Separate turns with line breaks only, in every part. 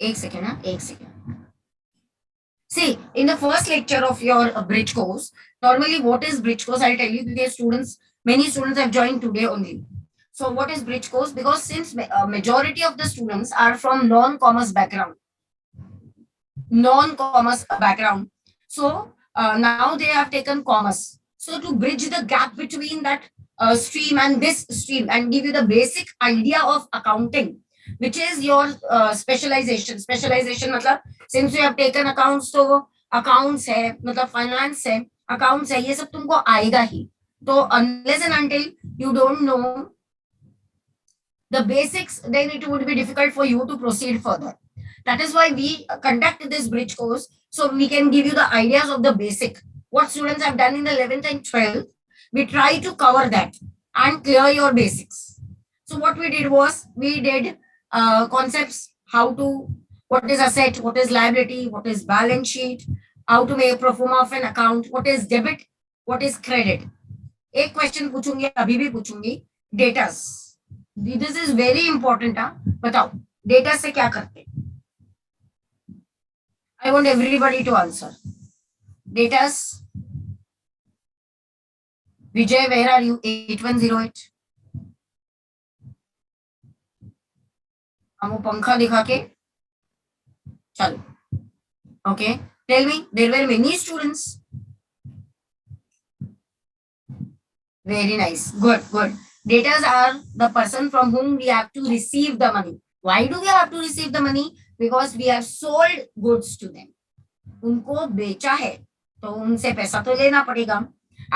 एक सेकेंड ना, एक second. See, in the first lecture of your bridge course, normally what is bridge course? I'll tell you because many students have joined today only. So what is bridge course? Because since majority of the students are from non-commerce background, so now they have taken commerce. So to bridge the gap between that stream and this stream and give you the basic idea of accounting, which is your specialization. Specialization मतलब since you have taken accounts, तो accounts है, मतलब finance है, accounts है, ये सब तुमको आएगा ही. तो unless and until you don't know the basics, then it would be difficult for you to proceed further. That is why we conduct this bridge course, so we can give you the ideas of the basic. What students have done in the 11th and 12th, we try to cover that and clear your basics. So what we did was, we did concepts, what is asset, what is liability, what is balance sheet, how to make a pro forma of an account, what is debit, what is credit. एक question पूछूंगी, अभी भी पूछूंगी, datas. This is very important. बताओ data से क्या करते. I want everybody to answer. Datas. Vijay, where are you? 8108. हम वो पंखा दिखा के चलो. Okay, tell me, there were many students. Very nice. Good, good. Datas are the person from whom we have to receive the money. Why do we have to receive the money? Because we have sold goods to them. उनको बेचा है तो उनसे पैसा तो लेना पड़ेगा.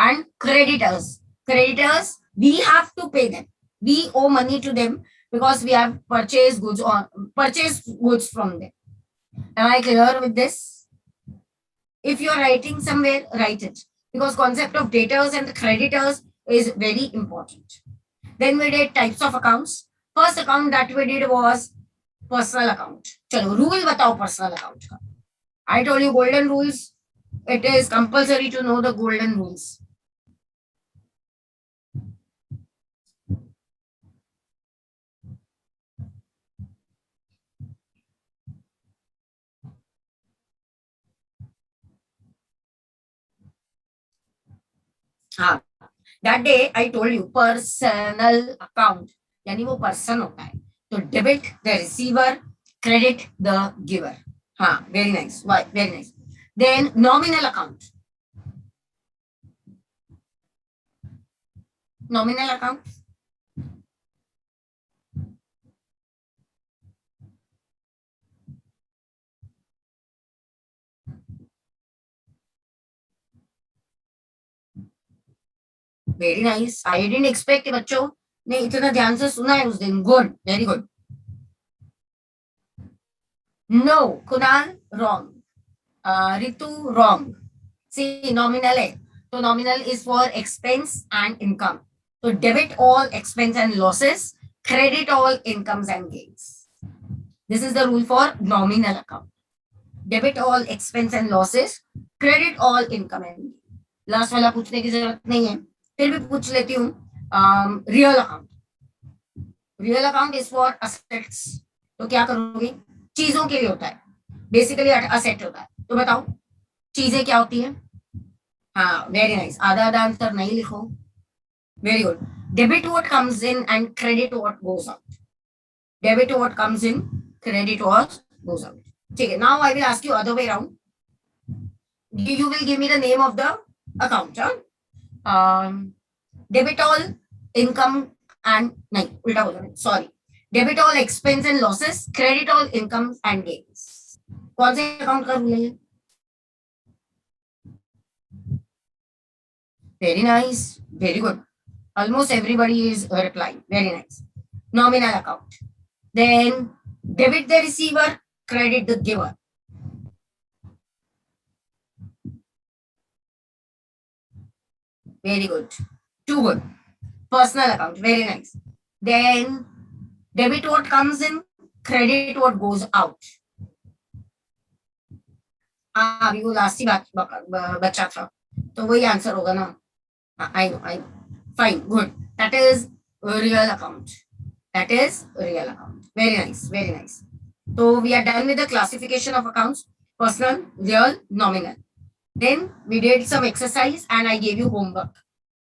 And creditors. Creditors, we have to pay them. We owe money to them because we have purchased goods from them. Am I clear with this? If you are writing somewhere, write it. Because concept of debtors and the creditors is very important. Then we did types of accounts. First account that we did was personal account. चलो rule बताओ personal account का. I told you golden rules. It is compulsory to know the golden rules. हाँ, that day I told you personal account यानी वो person होता है. तो debit the receiver, credit the giver. हाँ, very nice, very nice. Then nominal account. Nominal account very nice. I didn't expect बच्चों ने इतना ध्यान से सुना है उस दिन. Good, very good. No, Kunal wrong. Ritu wrong. See nominal है तो nominal is for expense and income. तो debit all expenses and losses, credit all incomes and gains. This is the rule for nominal account. Debit all expenses and losses, credit all income and. Last वाला पूछने की जरूरत नहीं है, फिर भी पूछ लेती हूँ. Real account. Real account is for assets. तो क्या करोगे? चीजों के लिए होता है, बेसिकली असेट होता है. तो बताओ चीजें क्या होती है? हाँ, वेरी नाइस. आधा आधा आंसर नहीं लिखो. Very good. Debit what comes in and credit what goes out. Debit what comes in, credit what goes out. ठीक है. Now I will ask you other way around. You will give me the name of the account. Debit all income and नहीं, उल्टा बोला, sorry. Debit all expense and losses, credit all incomes and gains. कौन से account का rule है? Very nice, very good. Almost everybody is replying. Very nice. Nominal account. Then debit the receiver, credit the giver. Very good. Too good. Personal account. Very nice. Then debit what comes in, credit what goes out. हाँ, अभी वो last ही बचा था तो वही answer होगा ना. I know, I know. Fine, good. That is real account. That is real account. Very nice, very nice. So we are done with the classification of accounts: personal, real, nominal. Then we did some exercise and I gave you homework.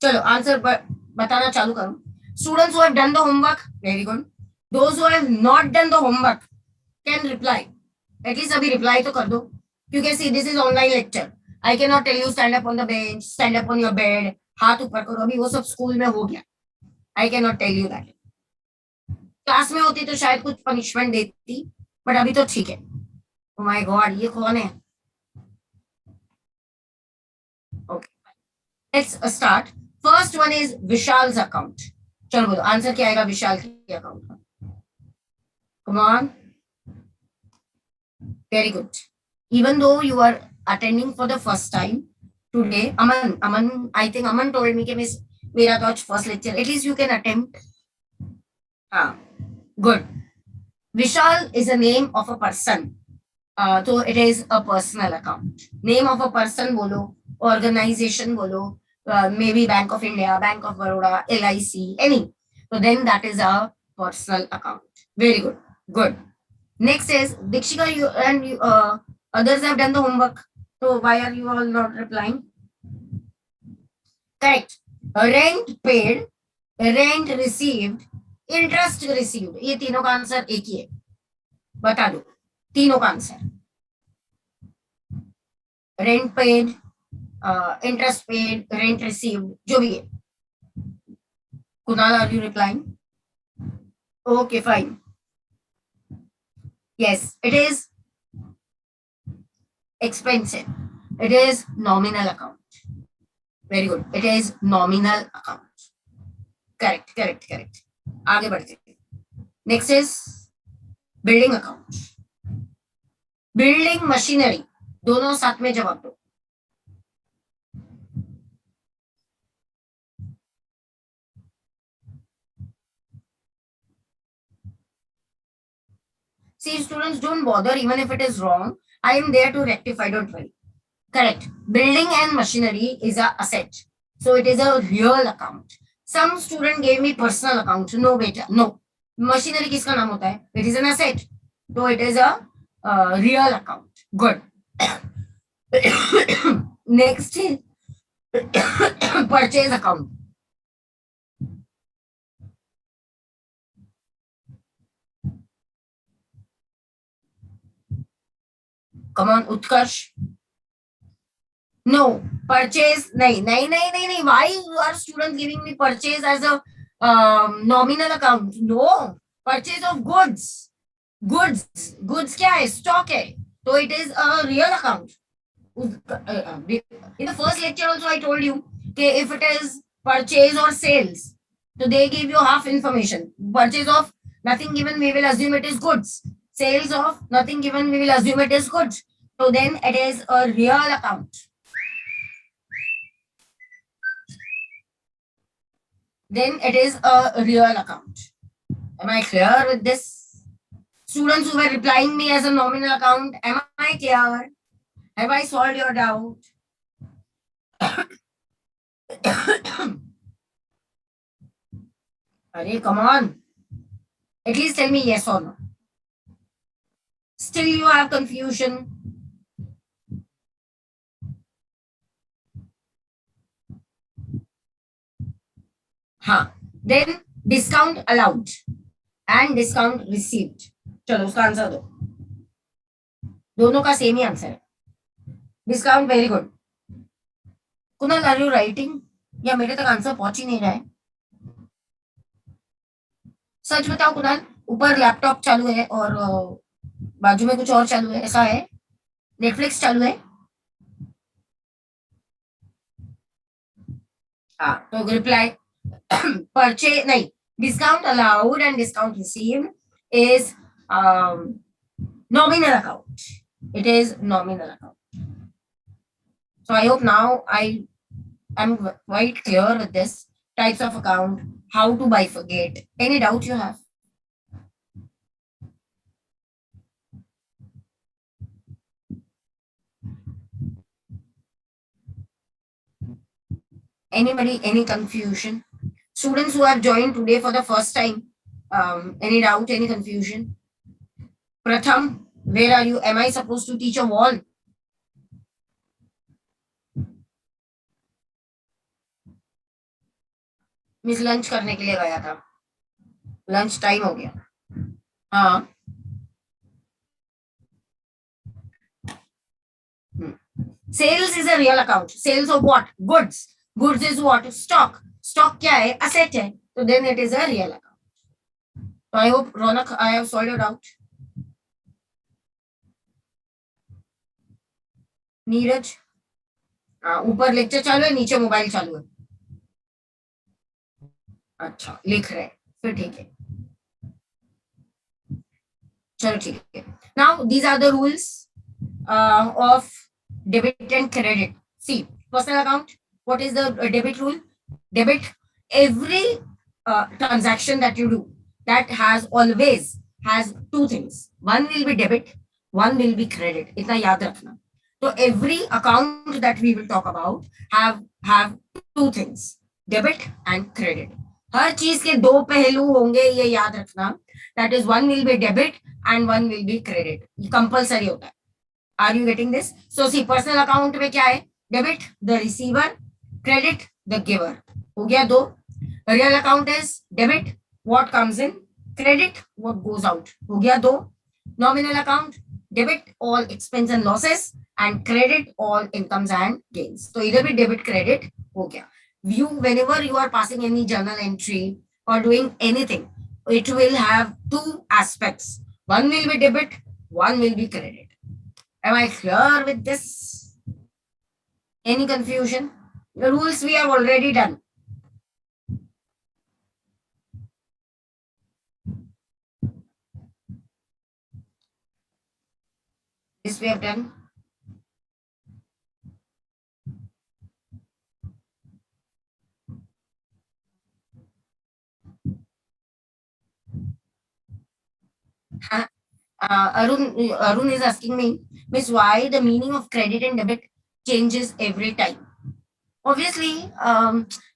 Chalo, answer batana chalu karo. Students who have done the homework, very good. Those who have not done the homework can reply. At least abhi reply to kar do. You can see this is online lecture. I cannot tell you stand up on the bench, stand up on your bed, हाथ ऊपर करो. अभी वो सब school में हो गया. I cannot tell you that. Class में होती तो शायद कुछ पनिशमेंट देती, बट अभी तो ठीक है. Oh my God, ये कौन है? Okay, let's start. First one is Vishal's account. चलो बोलो आंसर क्या आएगा विशाल के अकाउंट का. Come on. Very good. Even though you are attending for the first time today, Aman, I think Aman told me कि मिस मेरा तो आज first lecture. At least you can attempt. हाँ, good. Vishal is a name of a person. So it is a personal account. Name of a person bolo, organization bolo, maybe Bank of India, Bank of Baroda, LIC, any. So then that is a personal account. Very good. Good. Next is Dikshika, you and you, others have done the homework. So why are you all not replying? Correct. Rent paid, rent received, interest received, ये तीनों का answer एक ही है. बता दो तीनों का answer. Rent paid, interest paid, rent received, जो भी है. Kunal, are you replying? Okay fine. Yes, it is expensive. It is nominal account. Very good. It is nominal account. Correct, correct, correct. आगे बढ़ते हैं. Next is building account. Building machinery. दोनों साथ में जवाब दो. See, students, don't bother even if it is wrong. I am there to rectify, don't worry. Correct. Building and machinery is a asset. So it is a real account. Some student gave me personal account. No, beta, no. Machinery किसका नाम होता है? It is an asset. So it is a real account. Good. Next is purchase account. Come on, Utkarsh. No, purchase. नहीं. Why are students giving me purchase as a nominal account? No, purchase of goods. Goods क्या है? Stock है. So it is a real account. In the first lecture also I told you that if it is purchase or sales, so they give you half information. Purchase of nothing given, we will assume it is goods. Sales of nothing given, we will assume it is goods. So then it is a real account. Then it is a real account. Am I clear with this? Students who were replying me as a nominal account, am I clear? Have I solved your doubt? Arey, come on. At least tell me yes or no. Still you have confusion. हाँ. Then discount allowed and discount received. चलो उसका answer दो. दोनों का same ही answer है. Discount very good. Kunal, are you writing या मेरे तक आंसर पहुंच ही नहीं रहा है? सच बताओ कुणाल, ऊपर लैपटॉप चालू है और बाजू में कुछ और चालू है, ऐसा है? नेटफ्लिक्स चालू है? हाँ, तो रिप्लाई परचेज नहीं. Discount allowed and discount received is nominal account. It is nominal account. So I hope now I am quite clear with this types of account, how to bifurcate. Any doubt you have? Anybody, any confusion? Students who have joined today for the first time, any doubt, any confusion? Pratham, where are you? Am I supposed to teach a wall? Miss lunch करने के लिए गया था, lunch time हो गया. हाँ. Sales is a real account. Sales of what? Goods. Goods is what? Stock. Stock क्या है? Asset है. So then it is a real account. So I hope Ronak, I have solved it out. Neeraj, ऊपर lecture चालू है, नीचे mobile चालू है. अच्छा, लिख रहे, फिर ठीक है. चलो ठीक है. Now these are the rules of debit and credit. See, personal account. What is the debit rule? Debit, every transaction that you do, that has always has two things. One will be debit, one will be credit. इतना याद रखना. So every account that we will talk about have two things, debit and credit. हर चीज के दो पहलू होंगे, ये याद रखना. That is, one will be debit and one will be credit. ये compulsory होता है. Are you getting this? So see, personal account में क्या है? Debit, the receiver, credit, the giver. हो गया दो. Real account is debit, what comes in, credit, what goes out. हो गया दो. Nominal account, debit, all expense and losses, and credit, all incomes and gains. So either be debit, credit, हो गया. You, whenever you are passing any journal entry or doing anything, it will have two aspects. One will be debit, one will be credit. Am I clear with this? Any confusion? The rules we have already done. This we have done. Arun is asking me, Miss, why the meaning of credit and debit changes every time? Obviously,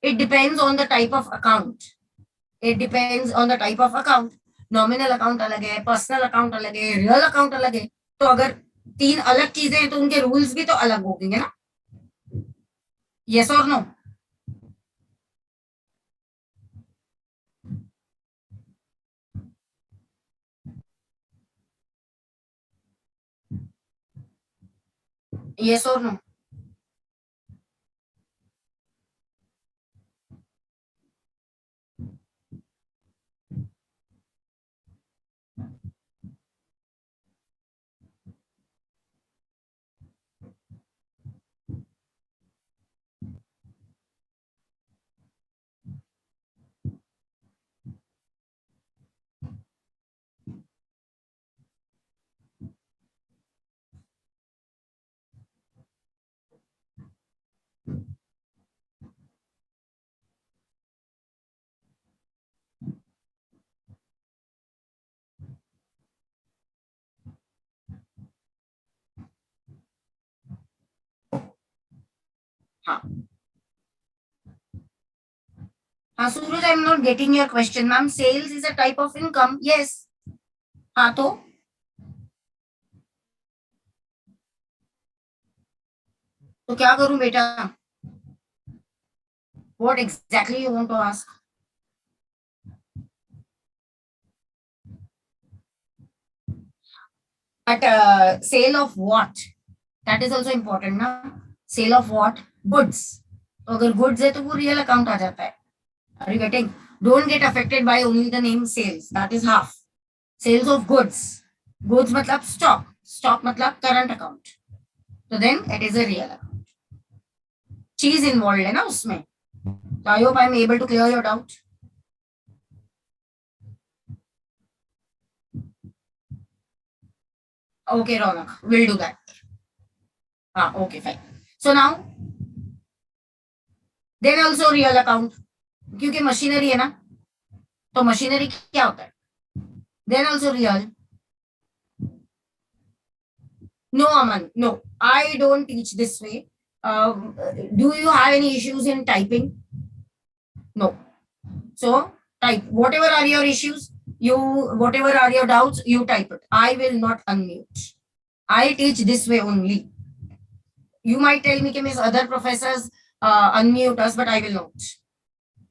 it depends on the type of account. It depends on the type of account. Nominal account अलग है, personal account अलग है, real account अलग है. तो अगर तीन अलग चीजें हैं तो उनके रूल्स भी तो अलग होंगे ना. Yes or no? Yes or no? हाँ. हाँ Suraj, I am not getting your question. Ma'am, sales is a type of income. Yes. हाँ तो क्या करूं बेटा? What exactly you want to ask? But sale of what, that is also important ना. Sale of what? Goods. तो अगर goods है तो वो रियल अकाउंट आ जाता है. Are you getting? Don't get affected by only the name sales, that is half. Sales of goods, goods मतलब स्टॉक, स्टॉक मतलब करंट अकाउंट. तो then it is a real account. चीज इन्वॉल्व है ना उसमें. So I hope I am able to clear your doubt. Okay, Ronak, we'll do that. Okay, fine. So now, then also real account, क्योंकि machinery है ना, तो machinery क्या होता है? Then also real. No, Aman, no, I don't teach this way. Do you have any issues in typing? No. So type whatever are your issues. you, whatever are your doubts, you type it. I will not unmute. I teach this way only. You might tell me, Miss, other professors unmute us, but I will not,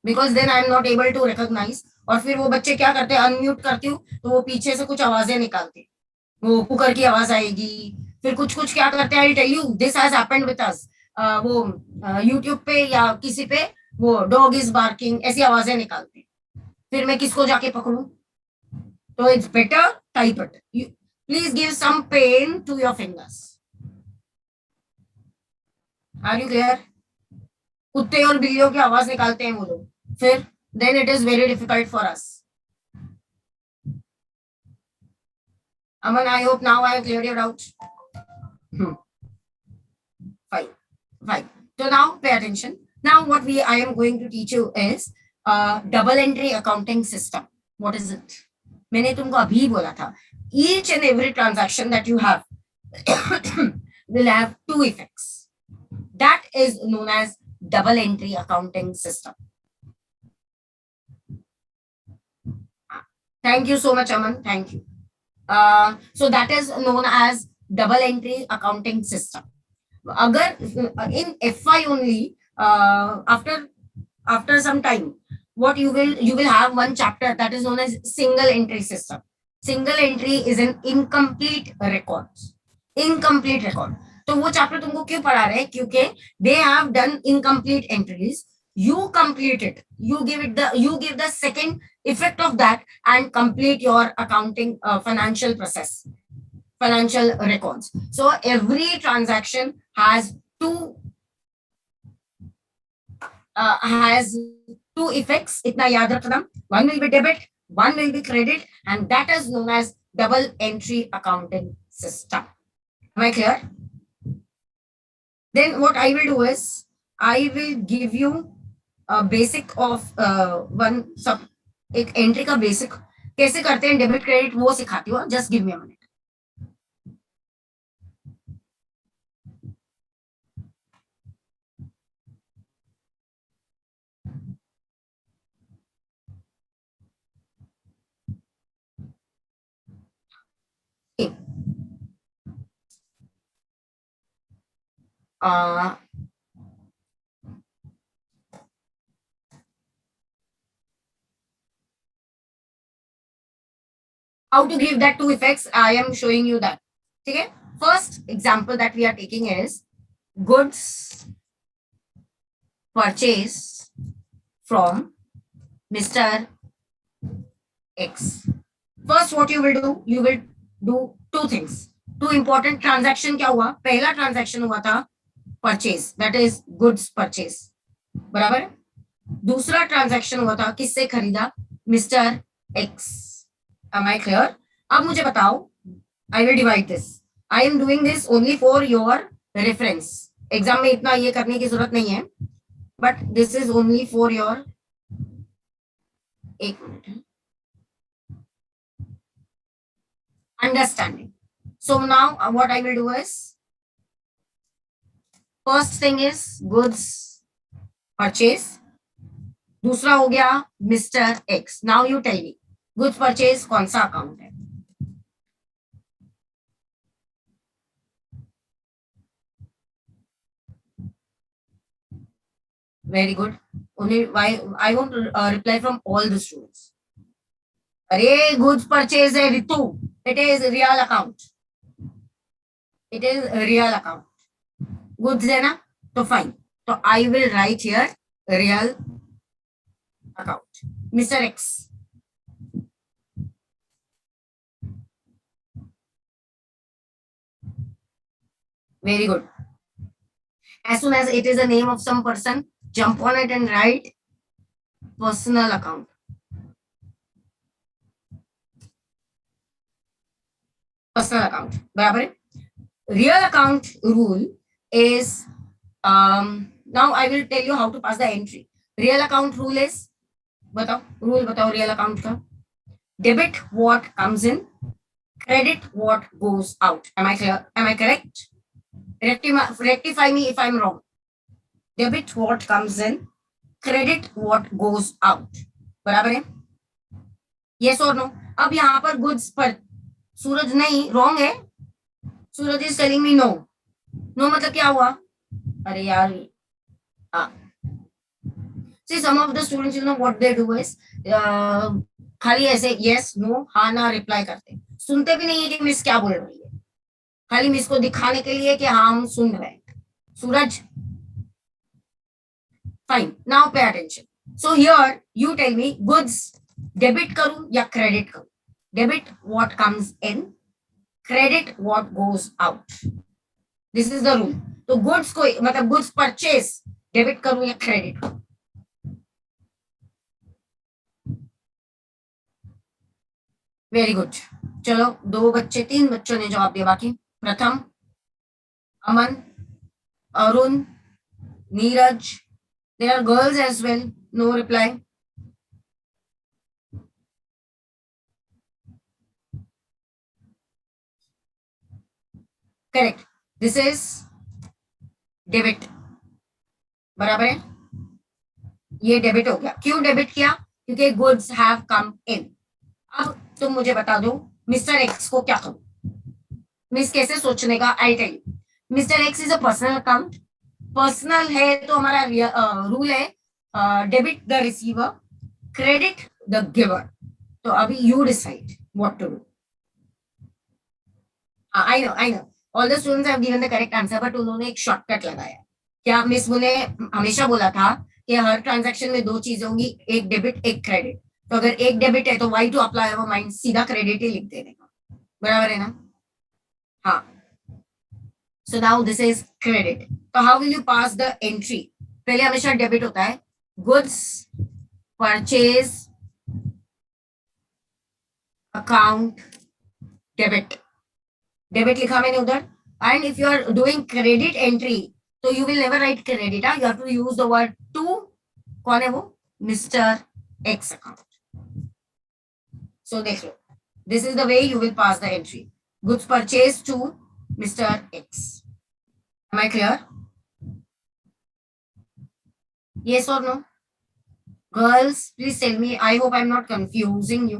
because then I am not able to recognize. और फिर वो बच्चे क्या करते हैं, unmute करती हूँ तो वो पीछे से कुछ आवाजें निकालते, वो कुकर की आवाज आएगी, फिर कुछ कुछ क्या करते हैं, I tell you this has happened with us, वो यूट्यूब पे या किसी पे वो डॉग इज बार्किंग ऐसी आवाजें निकालते हैं, फिर मैं किसको जाके पकड़ूं? तो it's better type it. Please give some pain to your fingers. Are you clear? कुत्ते और बिल्लियों की आवाज निकालते हैं वो लोग, फिर then it is very difficult for us. Aman, I hope now I have cleared your doubt. Fine, fine. So now pay attention. Now what I am going to teach you is double entry accounting system. What is it? मैंने तुमको अभी बोला था, each and every transaction that you have will have two effects. That is known as double entry accounting system. Thank you so much, Aman. Thank you. So that is known as double entry accounting system. Agar in FY only, after some time, what you will have one chapter that is known as single entry system. Single entry is an incomplete record. Incomplete record. तो वो chapter तुमको क्यों पढ़ा रहे हैं? क्योंकि they have done incomplete entries. You complete it. You give the second effect of that and complete your accounting financial process, financial records. So every transaction has two effects. Itna yaad rakhna. One will be debit, one will be credit, and that is known as double entry accounting system. Am I clear? Then what I will do is I will give you a basic of one sub, एक entry का basic कैसे करते हैं debit credit वो सिखाती हूँ. Just give me a minute. How to give that two effects, I am showing you that. Okay. First example that we are taking is goods purchase from Mr. X. First, what you will do, you will do two things. Two important transaction क्या हुआ? पहला transaction हुआ था purchase, that is goods purchase. बराबर है? दूसरा transaction हुआ था किससे खरीदा? Mr. X. Am I clear? अब मुझे बताओ, I will divide this. I am doing this only for your reference. Exam में इतना ये करने की जरूरत नहीं है, but this is only for your, एक minute, understanding. So now what I will do is, first thing is goods purchase, दूसरा हो गया Mr. X. Now you tell me, goods purchase कौन सा अकाउंट है? Very good. Only why I want to reply from all the students. अरे goods purchase है Ritu. It is real account. It is real account. Goods है ना? तो fine. तो I will write here real account. Mr. X. Very good. As soon as it is a name of some person, jump on it and write personal account. Personal account. बराबर है? Real account rule is, now I will tell you how to pass the entry. Real account rule is, बताओ, rule बताओ real account का. Debit what comes in, credit what goes out. Am I clear? Am I correct? Rectify me if I'm wrong. Debit what comes in, credit what goes out. बराबर है? Yes or no? अब यहाँ पर goods पर सूरज नहीं, wrong है. Suraj is telling me no. No मतलब क्या हुआ? अरे यार, see some of the students, you know what they do is खाली ऐसे यस नो हाँ ना रिप्लाई करते, सुनते भी नहीं है कि मिस क्या बोल रही है, खाली मिस को दिखाने के लिए कि हाँ हम सुन रहे हैं. Suraj, fine, now pay attention. So here you tell me, goods debit करूं या क्रेडिट करूं? Debit what comes in, credit what goes out. This is the rule. तो गुड्स को मतलब गुड्स परचेज डेबिट करूं या क्रेडिट करूं? Very good. चलो, दो बच्चे, तीन बच्चों ने जवाब दिया. बाकी Pratham, Aman, Arun, Neeraj. There are girls as well. No reply. Correct. This is debit. बराबर है. ये डेबिट हो गया. क्यों डेबिट किया? क्योंकि गुड्स हैव कम इन. अब तुम मुझे बता दो, मिस्टर एक्स को क्या करूं? मिस कैसे सोचने का, I tell you. Mister X is a personal account. Personal है तो हमारा रूल है debit the receiver, credit the giver. तो अभी you decide what to do. I know all the students have given the correct answer, but उन्होंने एक shortcut लगाया. क्या मिस ने हमेशा बोला था कि हर ट्रांजैक्शन में दो चीजें होंगी, एक डेबिट एक क्रेडिट. तो अगर एक डेबिट है तो why to apply our mind, सीधा क्रेडिट ही लिख देने का. बराबर है ना? हाँ. So now this is credit. तो how will you pass the entry? पहले हमेशा डेबिट होता है. Goods purchase account debit. Debit लिखा मैंने उधर. And if you are doing credit entry, तो you will never write credit. You have to use the word to. कौन है वो? Mister X account. सो देख लो, this is the way you will pass the entry. Goods purchase to mister X. Am I clear? Yes or no? Girls, please tell me. I hope I'm not confusing you.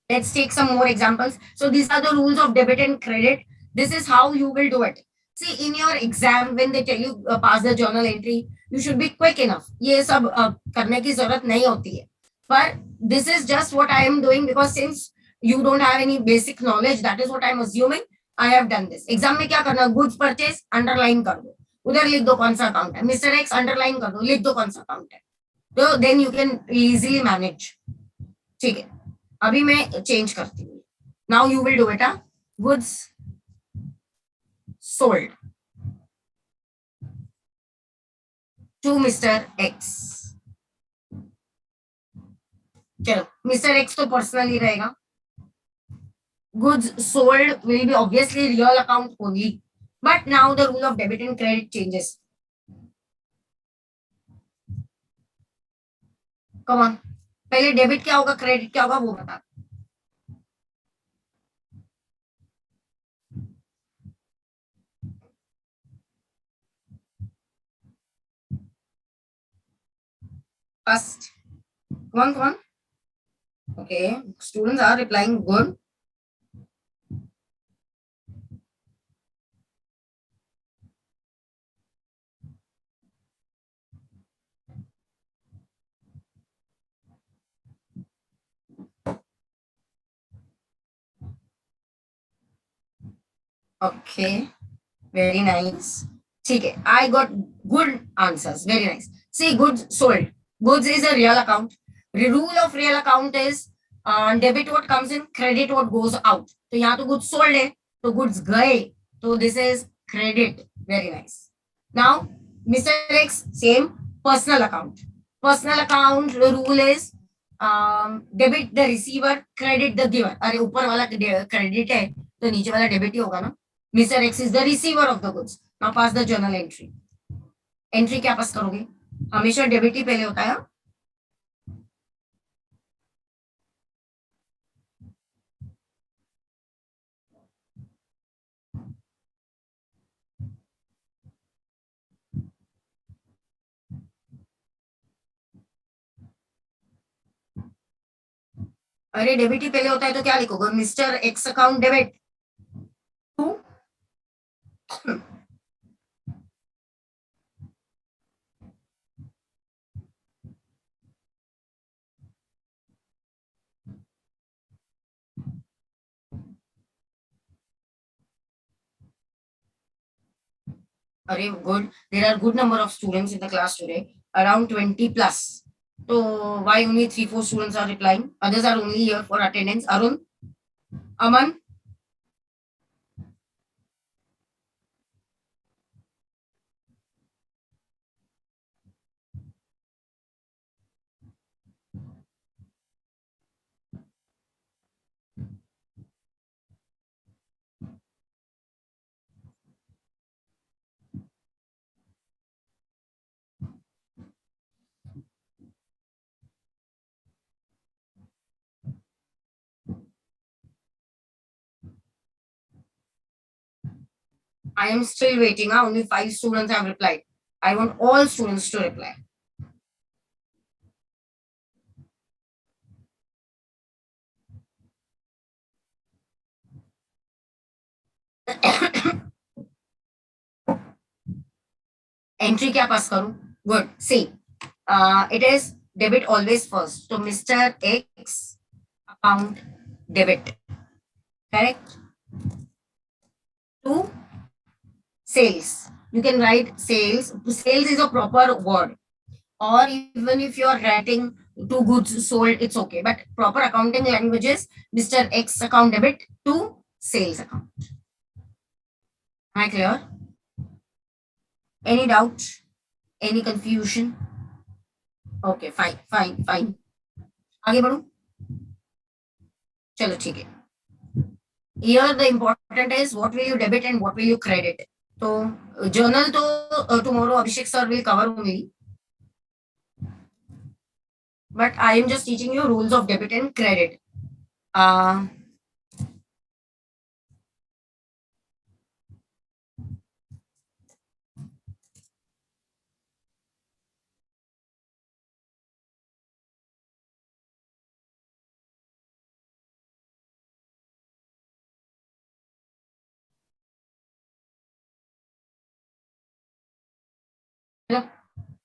Let's take some more examples. So these are the rules of debit and credit. This is how you will do it. See, in your exam, when they tell you pass the journal entry, you should be quick enough. ये सब करने की जरूरत नहीं होती है. But this is just what I am doing because since you don't have any basic knowledge, that is what I am assuming. I have done this. Exam में क्या करना? Goods purchase underline कर दो, उधर लिख दो कौन सा अकाउंट है. मिस्टर एक्स अंडरलाइन कर दो, लिख दो कौन सा अकाउंट है. तो then you can easily manage. ठीक है, अभी मैं चेंज करती हूँ. नाउ यू विल डू बेटा. Goods sold to mister X. चलो, मिस्टर एक्स तो पर्सनल ही रहेगा. Goods sold will be obviously real account only, but now the rule of debit and credit changes. Come on, पहले debit क्या होगा credit क्या होगा वो बता. फर्स्ट, कौन कौन? Okay, students are replying good. Okay, very nice. ठीक है, I got good answers. Very nice. See, goods sold. Goods is a real account. Rule of real account is debit what comes in, credit what goes out. तो यहाँ तो goods sold है तो goods गए, तो this is credit. Very nice. Now mister x, same. Personal account. Personal account rule is debit the receiver, credit the giver. अरे ऊपर वाला क्रेडिट है तो नीचे वाला डेबिट ही होगा ना. Mister X is the receiver of the goods. Now pass the journal entry. Entry क्या पास करोगे? हमेशा डेबिट ही पहले होता है. अरे डेबिट ही पहले होता है तो क्या लिखोगे, mister X account debit to, अरे good, there are good number of students in the class today, around 20 plus. So why only 3 4 students are replying? Others are only here for attendance. Arun, Aman, I am still waiting. Only 5 students have replied. I want all students to reply. Entry क्या पास करूं? Good. See, it is debit always first. So Mr. X account debit. Correct. To sales. You can write sales. Sales is a proper word. Or even if you are writing to goods sold, it's okay. But proper accounting language is Mr. X account debit to sales account. Am I clear? Any doubt? Any confusion? Okay, fine, fine, fine. आगे बढ़ू? चलो ठीक है. Here the important is what will you debit and what will you credit. तो journal तो tomorrow Abhishek sir will cover only. But I am just teaching you rules of debit and credit. Uh,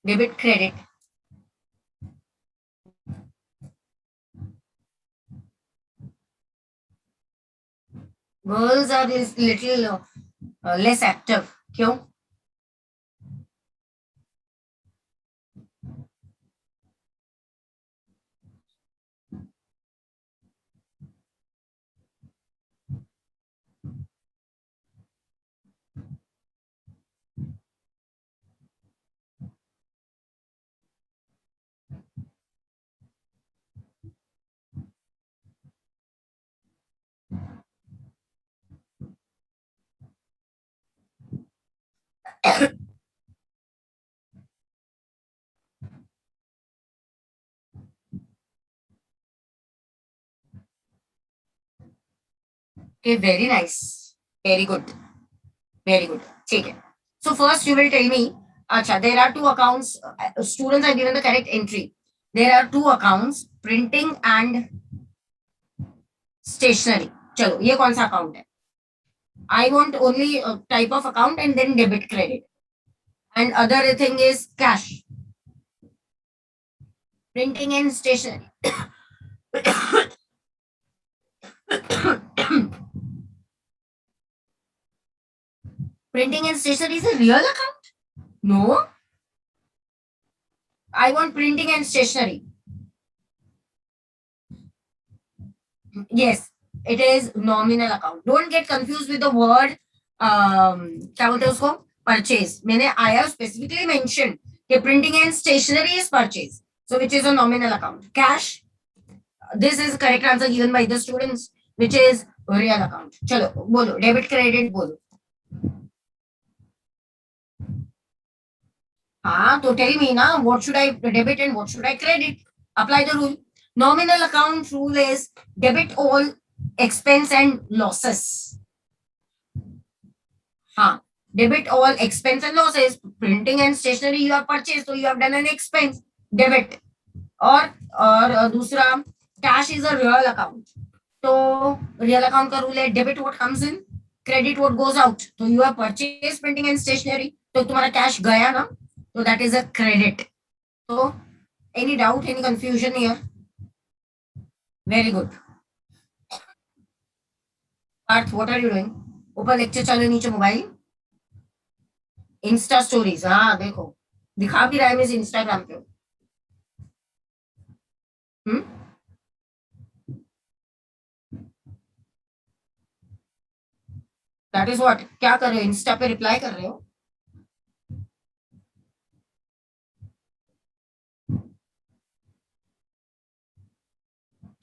debit credit. Girls are this little less active. क्यों? Okay, very nice. Very good. Very good. ठीक है. So first you will tell me, अच्छा, there are two accounts. Students are given the correct entry. There are two accounts, printing and stationery. चलो, ये कौन सा account है? I want only a type of account and then debit credit. And other thing is cash. Printing and stationery. Printing and stationery is a real account? No. I want printing and stationery. Yes, it is nominal account. Don't get confused with the word क्या बोलते हैं उसको, purchase. मैंने I have specifically mentioned कि printing and stationery is purchase, so which is a nominal account. Cash, this is correct answer given by the students, which is real account. चलो बोलो, debit credit बोलो. हाँ तो tell me ना, what should I debit and what should I credit? Apply the rule. Nominal account rule is debit all expense and losses. हाँ, debit all expense and losses. Printing and stationery you have purchased, so you have done an expense, debit. और दूसरा cash is a real account. तो real account का rule है debit what comes in, credit what goes out. तो you have purchase printing and stationery, तो तुम्हारा cash गया ना, तो दैट इज अ क्रेडिट. तो any doubt, any confusion here? Very good. Parth, what are you doing? ऊपर lecture चल रहे, नीचे मोबाइल. इंस्टा स्टोरीज, हाँ देखो, दिखा भी रहा है मैं इंस्टाग्राम पे. हम्म. दैट इज व्हाट, क्या कर रहे हो, इंस्टा पे रिप्लाई कर रहे हो?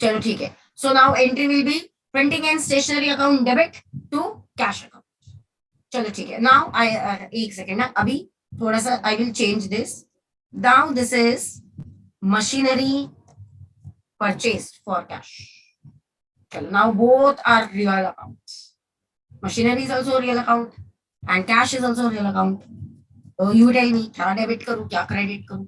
चलो ठीक है. So now entry will be printing and stationery account debit to cash account. चलो ठीक है. नाउ आई, एक सेकेंड ना, अभी थोड़ा सा I will change this. Now this is machinery purchase for cash. चलो, now both are real accounts. Machinery is also real account and cash is also real account. तो यू टेल मी, क्या debit करूं क्या credit करूं?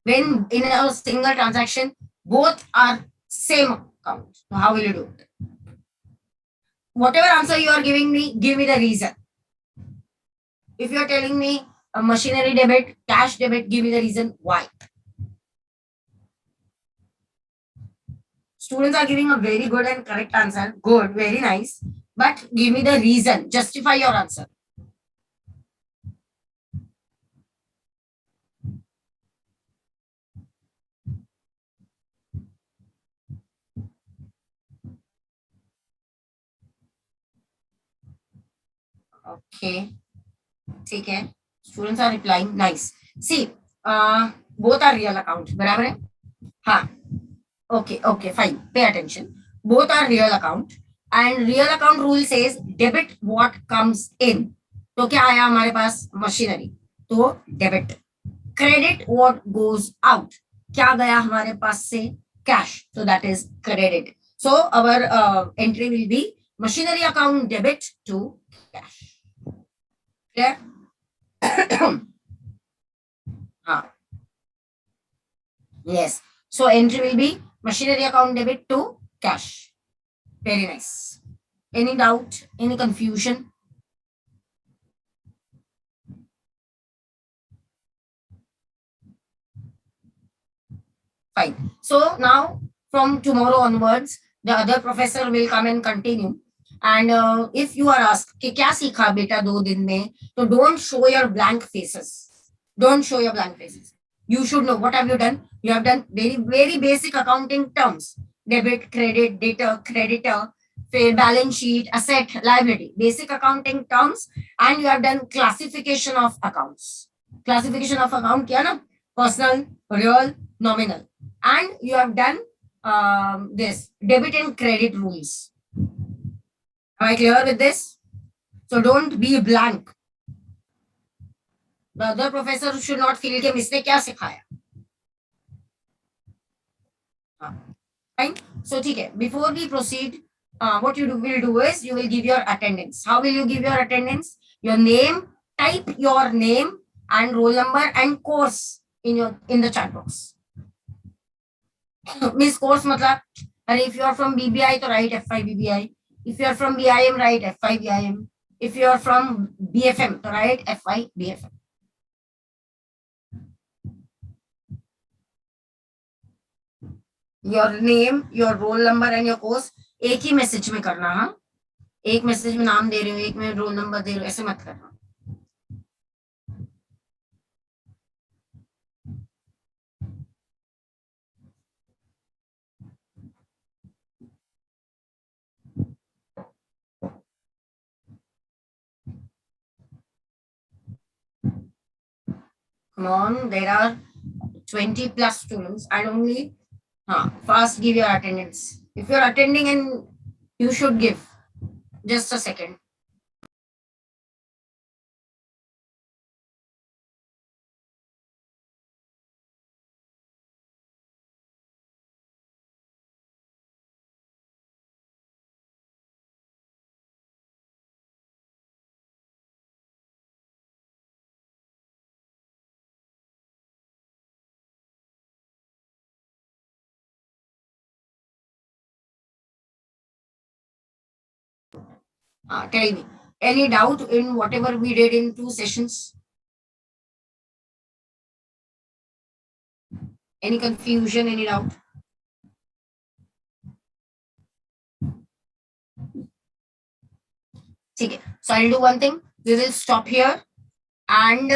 When in a single transaction, both are same account. So how will you do it? Whatever answer you are giving me, give me the reason. If you are telling me a machinery debit, cash debit, give me the reason why. Students are giving a very good and correct answer. Good, very nice. But give me the reason. Justify your answer. Okay. ठीक है. Students are replying. Nice. See, both are real account. बराबर है? हाँ. Okay, okay, fine. Pay attention. Both are real account and real account rule says debit what comes in. तो क्या आया हमारे पास? Machinery. तो debit. Credit what goes out. क्या गया हमारे पास से? Cash. So that is credit. So our entry will be machinery account debit to cash. Clear? हाँ. Yes. So entry will be machinery account debit to cash. Very nice. Any doubt? Any confusion? Fine. So now from tomorrow onwards, the other professor will come and continue. And if you are asked कि क्या सीखा बेटा 2 दिन में, तो don't show your blank faces. Don't show your blank faces. You should know what have you done. You have done very very basic accounting terms: debit, credit, debtor, creditor, fair balance sheet, asset, liability. Basic accounting terms, and you have done classification of accounts. Classification of account क्या ना? Personal, real, nominal. And you have done this debit and credit rules. Am I clear with this? So don't be blank. The other professor should not feel कि इसने क्या सिखाया. Fine. So ठीक है. Before we proceed, what you will do is you will give your attendance. How will you give your attendance? Your name, type your name and roll number and course in the chat box. Miss course मतलब, and if you are from BBI तो write F5 BBI. If you are from BIM write F5 BIM. If you are from BFM तो write F5 BFM. Your name, your roll number and your course एक ही message में करना. हाँ, एक message में नाम दे रहे हो, एक में रोल नंबर दे रहे हो, ऐसे मत करना. Come on, there are 20 plus students and only fast give your attendance. If you're attending, and you should give. Just a second. Tell me, any doubt in whatever we did in 2 sessions? Any confusion, any doubt? Okay, so I'll do one thing. We will stop here, and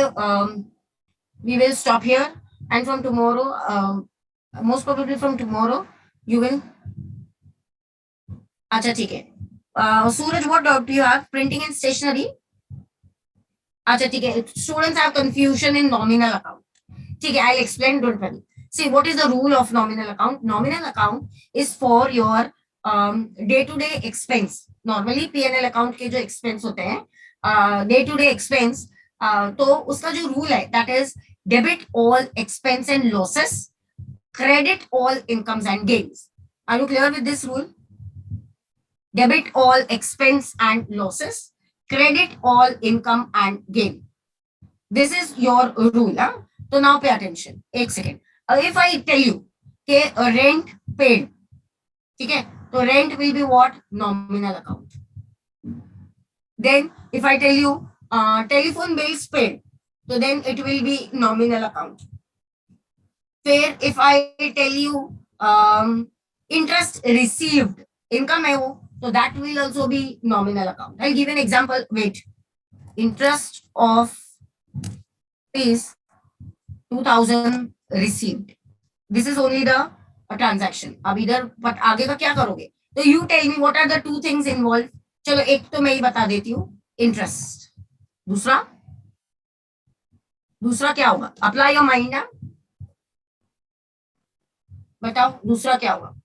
we will stop here. And from tomorrow, most probably from tomorrow, you will. अच्छा ठीक है. Suraj, what doubt do you have? Printing and stationery. अच्छा ठीक है. Students have confusion in nominal account. ठीक है, I'll explain. Don't worry. See, what is the rule of nominal account? Nominal account is for your day-to-day expense. Normally P&L account के जो expense होते हैं day-to-day expense, तो उसका जो rule है that is debit all expense and losses, credit all incomes and gains. Are you clear with this rule? Debit all expense and losses, credit all income and gain. This is your rule. So now pay attention. एक second. If I tell you कि rent paid, ठीक है, तो rent will be what? Nominal account. Then if I tell you telephone bills paid, so then it will be nominal account. फिर if I tell you interest received, income है वो, so that will also be nominal account. I'll give an example. Wait. Interest of is 2000 received. This is only the transaction. अब इधर but आगे का क्या करोगे? तो you tell me what are the two things involved. चलो एक तो मैं ही बता देती हूँ, interest. दूसरा क्या होगा? Apply your mind ना. बताओ दूसरा क्या होगा?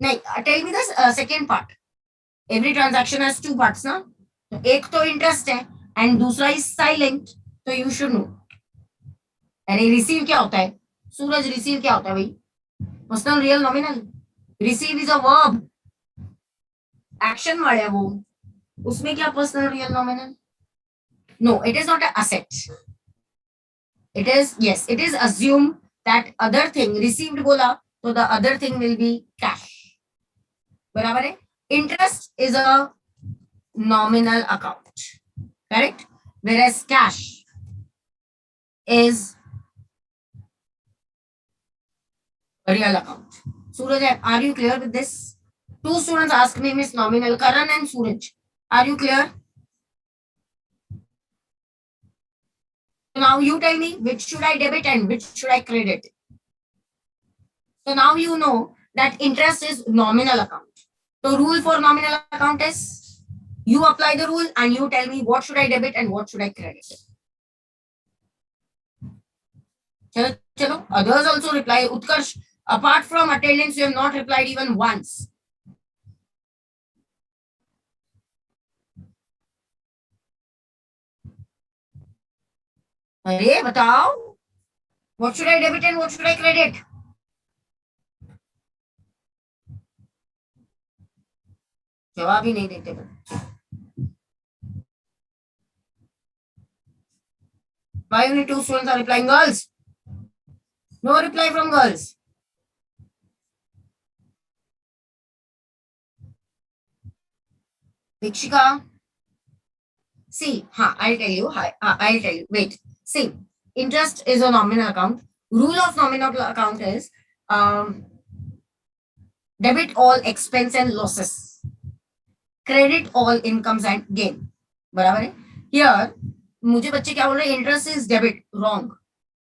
नहीं, tell me the second part. Every transaction has two parts ना. तो एक तो interest है and दूसरा is silent. तो you should know. यानी रिसीव क्या होता है? सूरज, रिसीव क्या होता है भाई? Personal real nominal. Receive is a verb, action word है वो. उसमें क्या personal real nominal? No, it is not a asset. It is, yes, it is assume that other thing received बोला तो the other thing will be cash. बराबर है. Interest is a nominal account, correct, whereas cash is real account. Suraj, are you clear with this? Two students asked me, Miss Nominal, Karan and Suraj. Are you clear? So now you tell me which should I debit and which should I credit. So now you know that interest is nominal account. So rule for nominal account is you apply the rule and you tell me what should I debit and what should I credit. Chalo, chalo. Others also reply. Utkarsh, apart from attendance, you have not replied even once. अरे बताओ, what should I debit and what should I credit? जवाब ही नहीं देते. Why only two students are replying? Girls, no reply from girls. Vikshika, see, I'll tell you. I'll tell you. Wait, see, interest is a nominal account. Rule of nominal account is debit all expense and losses, credit all incomes and gain. बराबर है. Here मुझे बच्चे क्या बोल रहे हैं? Interest is debit. Wrong.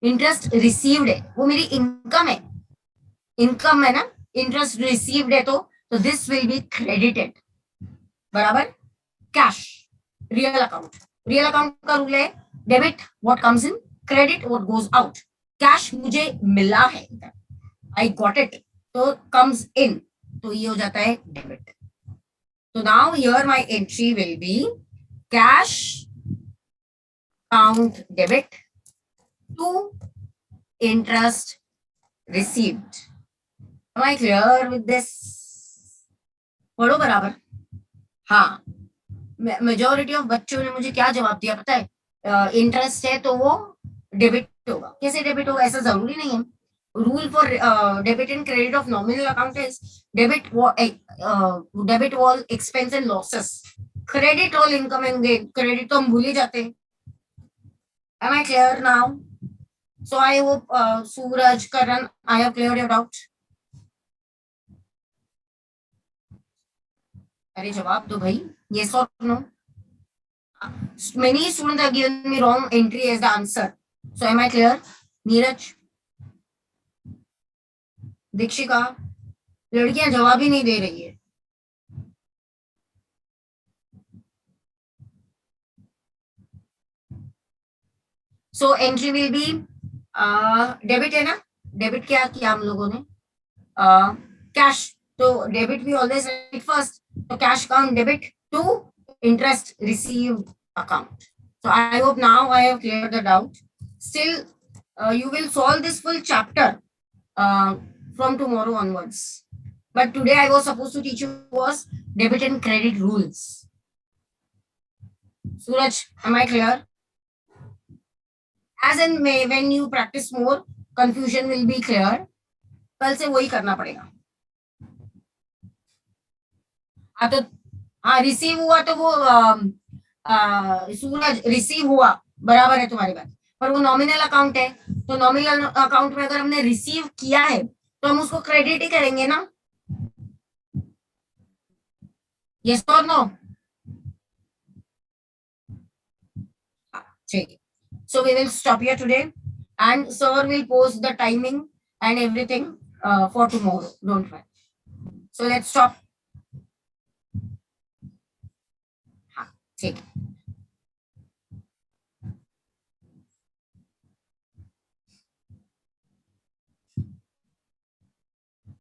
Interest received है, वो मेरी इनकम है. इनकम है ना. इंटरेस्ट रिसीव्ड है तो दिस विल बी क्रेडिटेड. बराबर. Cash real account. Real account का रूल है debit what comes in, credit what goes out. Cash मुझे मिला है, आई गॉट इट, तो कम्स इन, तो ये हो जाता है डेबिट. तो now here my entry will be cash account debit to interest received. Am I clear with this? पढ़ो बराबर. हाँ, मेजोरिटी ऑफ बच्चों ने मुझे क्या जवाब दिया पता है? इंटरेस्ट है तो वो डेबिट होगा. कैसे डेबिट होगा? ऐसा जरूरी नहीं है. rule for debit and credit of nominal account is debit all expense and losses, credit all income and gain. Credit तो हम भूल ही जाते हैं. Am I clear now? So I hope Suraj, Karan, I have cleared your doubt. अरे जवाब दो भाई. Yes or no? Many students have given me wrong entry as the answer. So am I clear? Neeraj, Dikshika, लड़कियां जवाब ही नहीं दे रही है. So entry will be debit है ना. Debit क्या किया हम लोगों ने? Cash. तो debit we always write first. So cash account debit to interest received account. So I hope now I have cleared the doubt. Still, you will solve this full chapter from tomorrow onwards. But today I was supposed to teach you was debit and credit rules. Suraj, am I clear? As in May, when you practice more, confusion will be clear. कल से वही करना पड़ेगा. हाँ तो हाँ receive हुआ तो वो सूरज रिसीव हुआ बराबर है तुम्हारी बात, पर वो नॉमिनल अकाउंट है. तो नॉमिनल अकाउंट में अगर हमने रिसीव किया है तो हम उसको क्रेडिट ही करेंगे ना. यस और नो? ठीक. So we will stop here today, and sir will post the timing and everything for tomorrow. Don't worry. So let's stop. ठीक.